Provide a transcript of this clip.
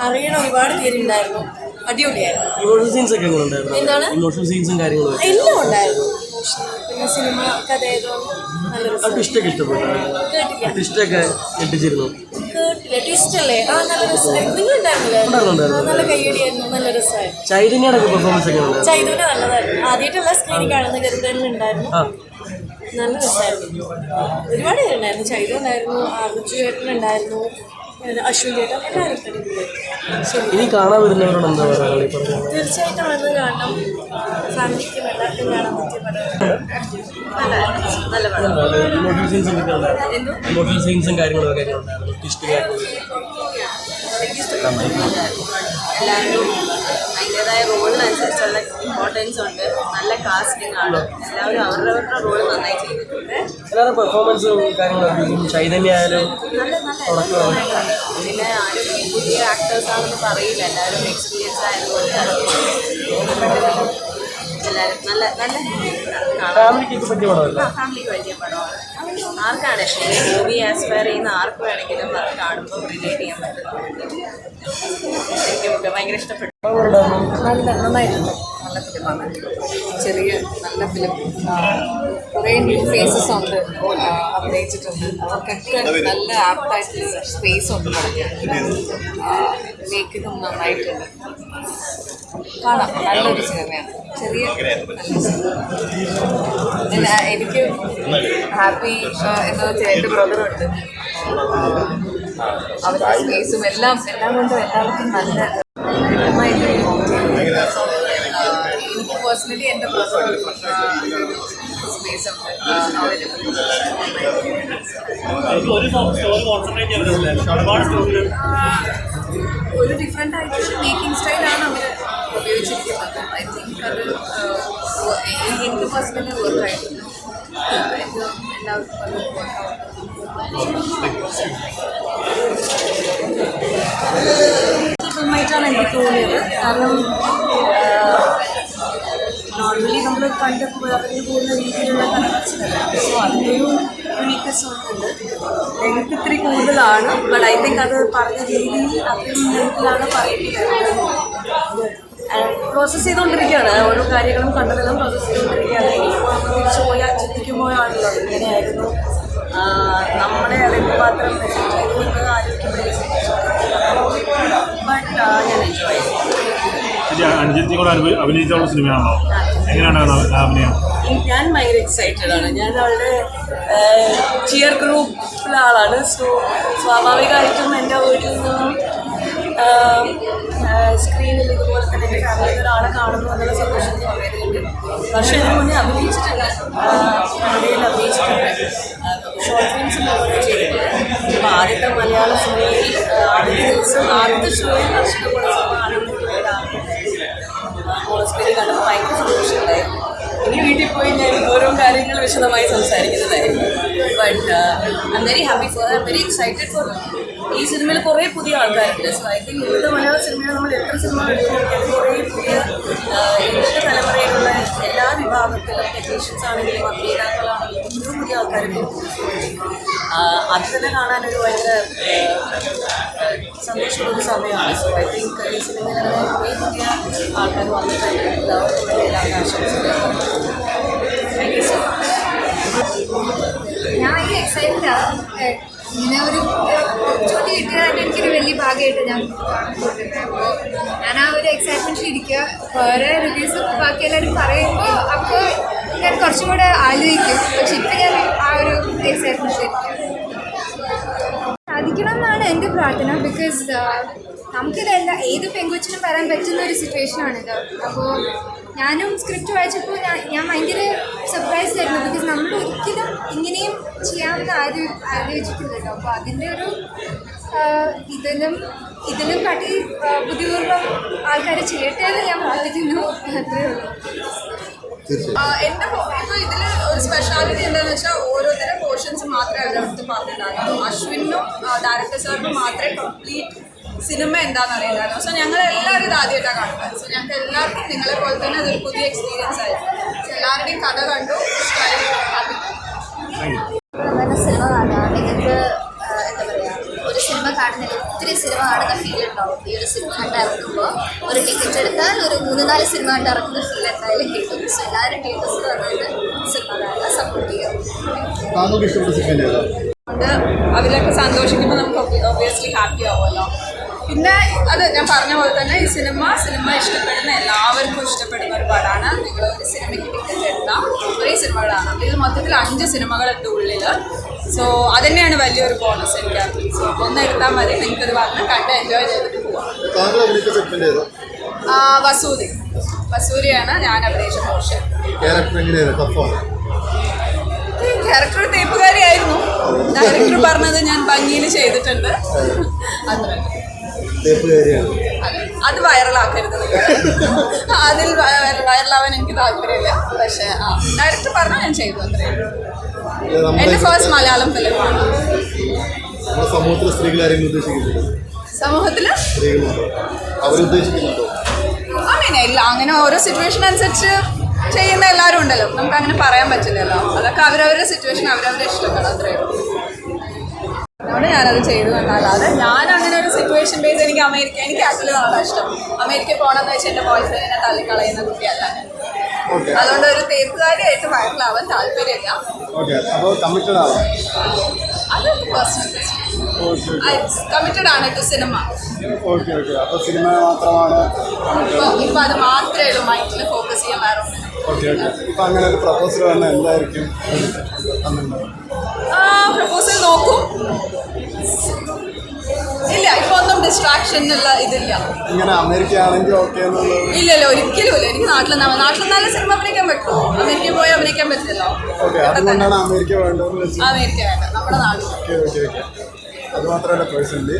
അറിയണ ഒരുപാട് പേരുണ്ടായിരുന്നു. അടിപൊളിയായിരുന്നു. എന്താണ് എല്ലാം ഉണ്ടായിരുന്നു. പിന്നെ സിനിമ കഥയൊക്കെ നല്ല ട്വിസ്റ്റ് അല്ലേ? ആ നല്ല രസമായിരുന്നു. നിങ്ങളുണ്ടായിരുന്നില്ലേ? നല്ല കയ്യടിയായിരുന്നു. നല്ല രസമായിരുന്നു. ചൈതന്യ നല്ലതായിരുന്നു. ആദ്യമായിട്ടുള്ള സ്ക്രീനിൽ കാണുന്ന കരുതലുണ്ടായിരുന്നു. നല്ല രസമായിരുന്നു. ഒരുപാട് പേരുണ്ടായിരുന്നു. ചൈതന്യ ഉണ്ടായിരുന്നു, അർജു ചേട്ടനുണ്ടായിരുന്നു, അശ്വിൻ ചേട്ടൻ, എല്ലാവരും ഇനി കാണാൻ വരുന്നവരോട് എന്താ പറയുക? തീർച്ചയായിട്ടും വന്ന് കാണണം. ഫാമിലിക്കും എല്ലാവർക്കും കാണാൻ പറ്റിയ എല്ലാവരും അതിൻ്റെതായ റോളിനനുസരിച്ചുള്ള ഇമ്പോർട്ടൻസ് ഉണ്ട്. നല്ല കാസ്റ്റിംഗ് ആണ്. എല്ലാവരും അവരവരുടെ റോൾ നന്നായി ചെയ്തിട്ടുണ്ട്. എല്ലാവരും പെർഫോമൻസും കാര്യങ്ങളൊക്കെ ചൈതന്യ ആയാലും പിന്നെ ആരും പുതിയ ആക്ടേഴ്സാണെന്ന് പറയില്ല. എല്ലാവരും എക്സ്പീരിയൻസ് ആയതുകൊണ്ട് എല്ലാവരും നല്ല നല്ല ഫാമിലിക്ക് പറ്റിയ പടമല്ല. ഫാമിലിക്ക് പറ്റിയ പടമാണ്. ആർക്കാണ് മൂവി ആസ്പയർ ചെയ്യുന്ന ആർക്ക് വേണമെങ്കിലും അത് കാണുമ്പോൾ റിലേറ്റ് ചെയ്യാൻ പറ്റും. എനിക്ക് ഭയങ്കര ഇഷ്ടപ്പെട്ടു. നന്നായിട്ടുണ്ട്. നല്ല ഫിലിമാണ്. ചെറിയ നല്ല ഫിലിം. കുറേ ന്യൂ ഫേസസ് ഉണ്ട് അഭിനയിച്ചിട്ടുണ്ട്. അവർക്കൊക്കെ നല്ല ആപ്റ്റായിട്ടുള്ള സ്പേസ് ഉണ്ട് പഠിക്കാൻ. മേക്കിങ്ങും നന്നായിട്ടുണ്ട്. കാണാം. നല്ലൊരു സിനിമയാണ്. ചെറിയ നല്ല എനിക്ക് ഹാപ്പി എന്ന് വെച്ചാൽ എൻ്റെ ബ്രദറുണ്ട്. അവരുടെ സ്പേസും എല്ലാം കൊണ്ടും എല്ലാവർക്കും നല്ല നന്നായിട്ട് എനിക്ക് പേഴ്സണലി എൻ്റെ ബ്രദറുണ്ട്. സ്പേസ് ഉണ്ട്. ഒരു ഡിഫറെൻ്റ് ആയിട്ടുള്ള മേക്കിംഗ് സ്റ്റൈലാണ് അവർ ഉപയോഗിച്ചിരിക്കുന്നത്. ഐ തിങ്ക് അത് എനിക്ക് പേഴ്സണലി വർക്കായിട്ടുണ്ട്. എല്ലാവർക്കും അത് ഫിലിമായിട്ടാണ് എനിക്ക് തോന്നിയത്. കാരണം നോർമലി നമ്മൾ കണ്ട് അറിഞ്ഞു പോകുന്ന രീതിയിലുള്ള കഥകളല്ല. സോ അതിൻ്റെ ഒരു യുണീക്നെസ് ഉണ്ട്. ലെങ്ത് ഇത്തിരി കൂടുതലാണ്. ബട്ട് ഐ തിങ്ക് അത് പറഞ്ഞ രീതിയിൽ അത്രയും ലെങ്ത്തിലാണ് പറയുന്നത്. പ്രോസസ്സ് ചെയ്തുകൊണ്ടിരിക്കുകയാണ്. ഓരോ കാര്യങ്ങളും കണ്ടതെല്ലാം പ്രോസസ്സ് ചെയ്തുകൊണ്ടിരിക്കുകയാണ്. തിരിച്ചു പോയാൽ ചിന്തിക്കുമ്പോഴാണല്ലോ ഇങ്ങനെയായിരുന്നു നമ്മുടെ കഥാപാത്രം ആലോചിക്കുമ്പോഴേ. ബട്ട് ഞാൻ എൻജോയ് അഭിനയിച്ചുള്ള സിനിമയാണോ? എങ്ങനെയാണ് അഭിനയം? ഞാൻ ഭയങ്കര എക്സൈറ്റഡ് ആണ്. ഞാൻ അവളുടെ ചിയർ ഗ്രൂപ്പിലെ ആളാണ്. സോ സ്വാഭാവികമായിട്ടും എൻ്റെ വീട്ടിൽ നിന്നും സ്ക്രീനിൽ ഇതുപോലെ തന്നെ എൻ്റെ ഫാമിലിയിൽ ഒരാളെ കാണുന്നു എന്നുള്ള സന്തോഷത്തിൽ വളരെയുണ്ട്. വർഷത്തിന് മുന്നേ അഭിനയിച്ചിട്ടുണ്ട്. കന്നഡയിൽ അഭിനയിച്ചിട്ടുണ്ട്. ഷോർട്ട് ഫിലിംസ് ചെയ്തിട്ടുണ്ട്. അപ്പോൾ ആദ്യത്തെ മലയാള സിനിമയിൽ ആദ്യത്തെ ഷോയിൽ വർഷത്തെ പോലെ സിനിമ ഹോസ്പിറ്റലിൽ കണ്ടപ്പോൾ ഭയങ്കര സന്തോഷമുണ്ടായിരുന്നു. ഇനി വീട്ടിൽ പോയി ഞാൻ ഓരോ കാര്യങ്ങൾ വിശദമായി സംസാരിക്കുന്നതായിരുന്നു. But I'm very happy for very excited for. ഈ സിനിമയിൽ കുറേ പുതിയ ആൾക്കാരുണ്ട്. സോ ഐ തിങ്ക് ഇന്നത്തെ മലയാള സിനിമയിൽ നമ്മൾ എത്ര സിനിമ കണ്ടുകൊണ്ടിരിക്കുന്നത് കുറേ പുതിയ ഇന്നത്തെ തലമുറയിലുള്ള എല്ലാ വിഭാഗത്തിലും ടെക്നീഷ്യൻസ് ആണെങ്കിലും അഭിനേതാക്കളാണെങ്കിലും പുതിയ ആൾക്കാരുണ്ട്. അത് തന്നെ കാണാനൊരു ഭയങ്കര സന്തോഷമുള്ളൊരു സമയമാണ്. സോ ഐ തിങ്ക് ഈ സിനിമയിൽ കുറേ പുതിയ ആൾക്കാർ വന്നിട്ടുണ്ട്. എല്ലാവർക്കും എല്ലാ ആശംസകളും. Thank you so much. ഞാൻ ഭയങ്കര എക്സൈറ്റഡാണ്. ഇങ്ങനെ ഒരു ഓപ്പർച്യൂണിറ്റി കിട്ടിയതായിട്ട് എനിക്കൊരു വലിയ ഭാഗ്യമായിട്ട് ഞാൻ കാണുന്നുണ്ട്. അപ്പോൾ ഞാൻ ആ ഒരു എക്സൈറ്റ്മെൻറ്റിൽ ഇരിക്കുക. വേറെ റിവ്യൂസ് ബാക്കി എല്ലാവരും പറയുമ്പോൾ അപ്പോൾ ഞാൻ കുറച്ചും കൂടെ ആലോചിക്കും. പക്ഷെ ഇപ്പം ഞാൻ ആ ഒരു എക്സൈറ്റ്മെൻറ്റിൽ ഇരിക്കുക. സാധിക്കണം എന്നാണ് എൻ്റെ പ്രാർത്ഥന. ബിക്കോസ് നമുക്കിതല്ല ഏത് പെങ്കൊച്ചിനും വരാൻ പറ്റുന്ന ഒരു സിറ്റുവേഷനാണിത്. അപ്പോൾ ഞാനും സ്ക്രിപ്റ്റ് വായിച്ചപ്പോൾ ഞാൻ ഭയങ്കര സർപ്രൈസ്ഡ് ആയിരുന്നു. ബിക്കോസ് നമ്മൾ ഒരിക്കലും ഇങ്ങനെയും ചെയ്യാമെന്ന് ആലോചിക്കുന്നില്ല. അപ്പോൾ അതിൻ്റെ ഒരു ഇതിലും കാട്ടി ബുദ്ധിപൂർവ്വം ആൾക്കാർ ചെയ്യട്ടെ എന്ന് ഞാൻ പ്രാർത്ഥിക്കുന്നു. അത്രയേ ഉള്ളൂ. എൻ്റെ ഇപ്പോൾ ഇതിൽ ഒരു സ്പെഷ്യാലിറ്റി എന്താണെന്ന് വെച്ചാൽ ഓരോരുത്തരുടെ പോർഷൻസ് മാത്രമേ അവരടുത്ത് പറഞ്ഞിട്ടുണ്ടായിരുന്നു. അശ്വിനും ഡയറക്ടർ സാറിനും മാത്രമേ കംപ്ലീറ്റ് സിനിമ എന്താണെന്ന് അറിയില്ലായിരുന്നു. സോ ഞങ്ങൾ എല്ലാവരും ഇത് ആദ്യമായിട്ടാണ് കാണുന്നത്. സോ ഞങ്ങൾക്ക് എല്ലാവർക്കും നിങ്ങളെ പോലെ തന്നെ അതൊരു പുതിയ എക്സ്പീരിയൻസ് ആയിരുന്നു. സോ എല്ലാവരുടെയും കഥ കണ്ടു ഇഷ്ടമായി. സിനിമ കാണുക നിങ്ങൾക്ക് എന്താ പറയുക, ഒരു സിനിമ കാണുന്നതിൽ ഒത്തിരി സിനിമ കാണുന്ന ഫീൽ ഫീൽ ഉണ്ടാവും. ഈ ഒരു സിനിമ കണ്ട് ഇറങ്ങുമ്പോൾ ഒരു ടിക്കറ്റ് എടുത്താൽ ഒരു 3-4 സിനിമ കണ്ട് ഇറങ്ങുന്ന ഫീൽ എന്തായാലും കിട്ടും. സോ എല്ലാവരും തിയേറ്റേഴ്സിൽ വന്നിട്ട് സിനിമ കാണാൻ സപ്പോർട്ട് ചെയ്യും. താങ്കൾക്ക് ഇഷ്ടപ്പെട്ട സിനിമ ഏതാ? അതുകൊണ്ട് അവരൊക്കെ സന്തോഷിക്കുമ്പോൾ നമുക്ക് ഒബ്വിയസ്ലി ഹാപ്പി ആവുമല്ലോ. പിന്നെ അത് ഞാൻ പറഞ്ഞ പോലെ തന്നെ ഈ സിനിമ ഇഷ്ടപ്പെടുന്ന എല്ലാവർക്കും ഇഷ്ടപ്പെടുന്ന ഒരു പടമാണ്. നിങ്ങൾ ഒരു സിനിമയ്ക്ക് ടിക്കറ്റ് എടുത്താൽ ഒരേ സിനിമ കാണാം. ഇതിൽ മൊത്തത്തിൽ 5 സിനിമകളുണ്ട് ഉള്ളിൽ. സോ അതുതന്നെയാണ് വലിയൊരു ബോണസ് എനിക്ക്. സോ ഒന്ന് എടുത്താൽ മതി, നിങ്ങൾക്കത് വന്ന് കണ്ട് എൻജോയ് ചെയ്തിട്ട് പോവാം. താങ്കൾ അഭിനയിച്ച സെഗ്മെന്റ് ഏതാ? വസൂരിയാണ് ഞാൻ അഭിനയിച്ച പോർഷൻ. ക്യാരക്ടർ എങ്ങനെയാണ്? ടഫാണ്? ക്യാരക്ടർ തേപ്പുകാരിയായിരുന്നു. ഡയറക്ടർ പറഞ്ഞത് ഞാൻ ഭംഗിയിൽ ചെയ്തിട്ടുണ്ട്. അത്ര തേപ്പുകാരിയാണ്. അത് വൈറലാക്കരുത്. അതിൽ വൈറലാവാൻ എനിക്ക് താല്പര്യമില്ല. പക്ഷേ ഡയറക്ടർ പറഞ്ഞാൽ ഞാൻ ചെയ്തു, അത്രയും. എൻ്റെ ഫസ്റ്റ് മലയാളം ഫിലിമാണ്. നമ്മുടെ സമൂഹത്തിലെ സ്ത്രീകൾ ആരെങ്കിലും ഉദ്ദേശിക്കുന്നുണ്ടോ? സമൂഹത്തിൽ സ്ത്രീകളുണ്ടോ? അവരുദ്ദേശിക്കുന്നുണ്ടോ? ഇല്ല, അങ്ങനെ ഓരോ സിറ്റുവേഷൻ അനുസരിച്ച് ചെയ്യുന്ന എല്ലാവരും ഉണ്ടല്ലോ. നമുക്ക് അങ്ങനെ പറയാൻ പറ്റില്ലല്ലോ. അതൊക്കെ അവരവരുടെ സിറ്റുവേഷൻ അവരവരുടെ ഇഷ്ടമാണ്, അത്രയേ ഉള്ളൂ. അതുകൊണ്ട് ഞാനത് ചെയ്തു എന്നല്ലാതെ ഞാൻ അങ്ങനെ ഒരു സിറ്റുവേഷൻ ബേസ് എനിക്ക് ആക്ച്വലി നല്ല ഇഷ്ടം. അമേരിക്ക പോകണമെന്ന് വെച്ചാൽ എൻ്റെ ബോയ് ഫ്രണ്ടിനെ തള്ളിക്കളയുന്ന കുട്ടിയല്ല. അതുകൊണ്ട് ഒരു തേപ്പുകാരിയായിട്ട് വൈറലാവാൻ താല്പര്യമില്ല. അപ്പോൾ കമ്മിറ്റഡ് ആണോ? അത് പേഴ്സണൽ കമ്മിറ്റഡ് ആണ് ടു സിനിമ. ഓക്കെ. അപ്പോൾ സിനിമ മാത്രമാണ് ഇപ്പം അത് മാത്രമേ ഉള്ളൂ മൈൻഡിൽ ഫോക്കസ് ചെയ്യാൻ വേറെ ഒന്നും. ഓക്കെ. ഇപ്പം അങ്ങനെ ഒരു പ്രപ്പോസൽ വന്നാൽ എന്തായിരിക്കും പ്രപ്പോസൽ നോക്കും. ഇല്ല, ഇപ്പൊ ഒന്നും ഡിസ്ട്രാക്ഷൻ ഉള്ള ഇതില്ല. ഇങ്ങനെ അമേരിക്ക ആണെങ്കിൽ ഓക്കെ എന്നുള്ളത്? ഇല്ലല്ലോ, ഒരിക്കലും ഇല്ല. എനിക്ക് നാട്ടിൽ നല്ല സിനിമ അഭിനയിക്കാൻ പറ്റുമോ? അമേരിക്കയിൽ പോയി അഭിനയിക്കാൻ പറ്റില്ലല്ലോ. ഓക്കെ, അതുകൊണ്ടാണ് അമേരിക്ക വേണ്ടതെന്ന് വെച്ചാൽ. അമേരിക്ക വേണ്ട, നമ്മുടെ നാട്. ഓക്കെ. അത് മാത്രമല്ല പേഴ്സണലി